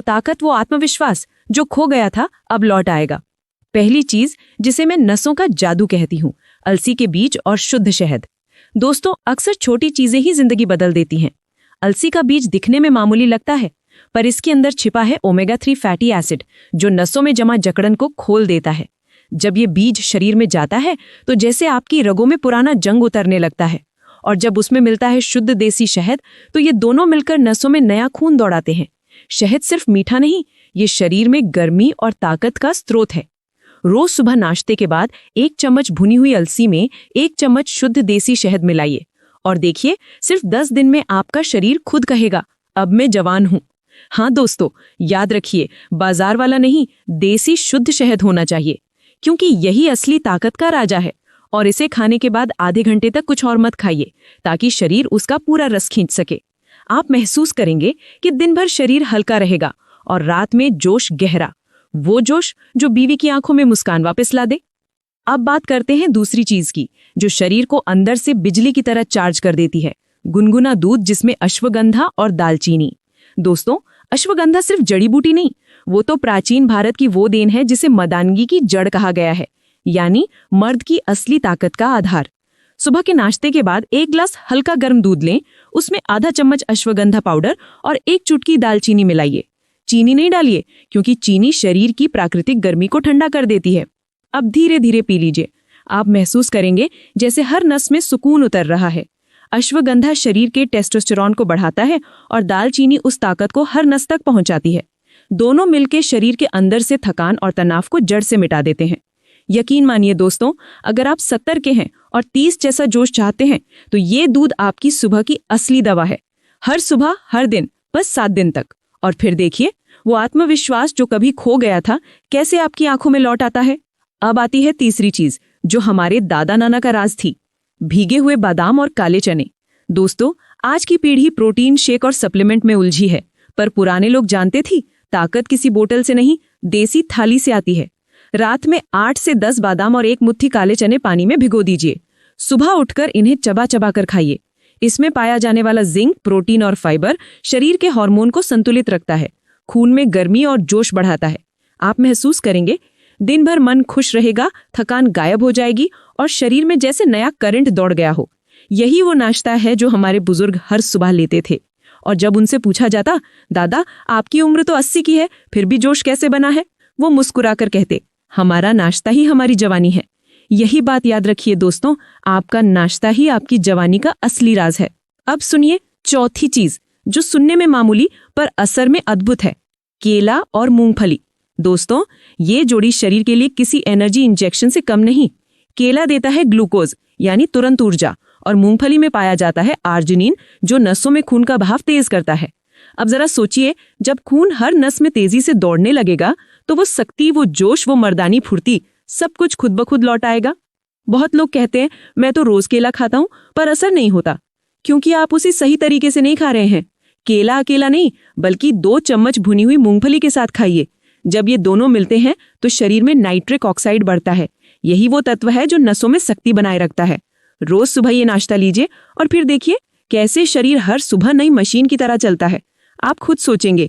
ताकत, वो आत्मविश्वास जो खो गया था अब लौट आएगा। पहली चीज जिसे मैं नसों का जादू कहती हूँ, अलसी के बीज और शुद्ध शहद। दोस्तों, अक्सर छोटी चीजें ही जिंदगी बदल देती हैं। अलसी का बीज दिखने में मामूली लगता है, पर इसके अंदर छिपा है ओमेगा 3 फैटी एसिड, जो नसों में जमा जकड़न को खोल देता है। जब ये बीज शरीर में जाता है तो जैसे आपकी रगों में पुराना जंग उतरने लगता है, और जब उसमें मिलता है शुद्ध देसी शहद तो ये दोनों मिलकर नसों में नया खून दौड़ाते हैं। शहद सिर्फ मीठा नहीं, ये शरीर में गर्मी और ताकत का स्रोत है। रोज सुबह नाश्ते के बाद 1 चम्मच भुनी हुई अलसी में 1 चम्मच शुद्ध देसी शहद मिलाइए और देखिए, सिर्फ 10 दिन में आपका शरीर खुद कहेगा, अब मैं जवान हूं। हाँ दोस्तों, याद रखिए, बाजार वाला नहीं, देसी शुद्ध शहद होना चाहिए, क्योंकि यही असली ताकत का राजा है। और इसे खाने के बाद आधे घंटे तक कुछ और मत खाइए, ताकि शरीर उसका पूरा रस खींच सके। आप महसूस करेंगे कि दिन भर शरीर हल्का रहेगा और रात में जोश गहरा, वो जोश जो बीवी की आंखों में मुस्कान वापस ला दे। अब बात करते हैं दूसरी चीज की, जो शरीर को अंदर से बिजली की तरह चार्ज कर देती है, गुनगुना दूध जिसमें अश्वगंधा और दालचीनी। दोस्तों, अश्वगंधा सिर्फ जड़ी बूटी नहीं, वो तो प्राचीन भारत की वो देन है जिसे मर्दानगी की जड़ कहा गया है, यानी मर्द की असली ताकत का आधार। सुबह के नाश्ते के बाद 1 गिलास हल्का गर्म दूध लें, उसमें आधा चम्मच अश्वगंधा पाउडर और 1 चुटकी दालचीनी मिलाइए। चीनी नहीं डालिए, क्योंकि चीनी शरीर की प्राकृतिक गर्मी को ठंडा कर देती है। अब धीरे धीरे पी लीजिए। आप महसूस करेंगे जैसे हर नस में सुकून उतर रहा है। अश्वगंधा शरीर के टेस्टोस्टेरोन को बढ़ाता है और दालचीनी उस ताकत को हर नस तक पहुंचाती है। दोनों मिलकर शरीर के अंदर से थकान और तनाव को जड़ से मिटा देते हैं। यकीन मानिए दोस्तों, अगर आप 70 के हैं और 30 जैसा जोश चाहते हैं तो ये दूध आपकी सुबह की असली दवा है। हर सुबह, हर दिन, बस 7 दिन तक, और फिर देखिए, वो आत्मविश्वास जो कभी खो गया था कैसे आपकी आंखों में लौट आता है। अब आती है तीसरी चीज, जो हमारे दादा नाना का राज थी, भीगे हुए बादाम और काले चने। दोस्तों, आज की पीढ़ी प्रोटीन शेक और सप्लीमेंट में उलझी है, पर पुराने लोग जानते थी ताकत किसी बोतल से नहीं, देसी थाली से आती है। रात में 8 से 10 बादाम और 1 मुट्ठी काले चने पानी में भिगो दीजिए। सुबह उठकर इन्हें चबा चबा कर खाइए। इसमें पाया जाने वाला जिंक, प्रोटीन और फाइबर शरीर के हार्मोन को संतुलित रखता है, खून में गर्मी और जोश बढ़ाता है। आप महसूस करेंगे दिन भर मन खुश रहेगा, थकान गायब हो जाएगी और शरीर में जैसे नया करंट दौड़ गया हो। यही वो नाश्ता है जो हमारे बुजुर्ग हर सुबह लेते थे, और जब उनसे पूछा जाता, दादा आपकी उम्र तो 80 की है, फिर भी जोश कैसे बना है, वो मुस्कुराकर कहते, हमारा नाश्ता ही हमारी जवानी है। यही बात याद रखिए दोस्तों, आपका नाश्ता ही आपकी जवानी का असली राज है। अब सुनिए चौथी चीज, जो सुनने में मामूली पर असर में अद्भुत है, केला और मूंगफली। दोस्तों, ये जोड़ी शरीर के लिए किसी एनर्जी इंजेक्शन से कम नहीं। केला देता है ग्लूकोज यानी तुरंत ऊर्जा, और मूंगफली में पाया जाता है आर्जिनिन, जो नसों में खून का बहाव तेज करता है। अब जरा सोचिए, जब खून हर नस में तेजी से दौड़ने लगेगा तो वो शक्ति, वो जोश, वो मर्दानी फुर्ती, सब कुछ खुद ब खुद लौट आएगा। बहुत लोग कहते हैं मैं तो रोज केला खाता हूं, पर असर नहीं होता, क्योंकि आप उसे सही तरीके से नहीं खा रहे हैं। केला अकेला नहीं, बल्कि 2 चम्मच भुनी हुई मूंगफली के साथ खाइए। जब ये दोनों मिलते हैं तो शरीर में नाइट्रिक ऑक्साइड बढ़ता है। यही वो तत्व है जो नसों में शक्ति बनाए रखता है। रोज सुबह ये नाश्ता लीजिए और फिर देखिए कैसे शरीर हर सुबह नई मशीन की तरह चलता है। आप खुद सोचेंगे,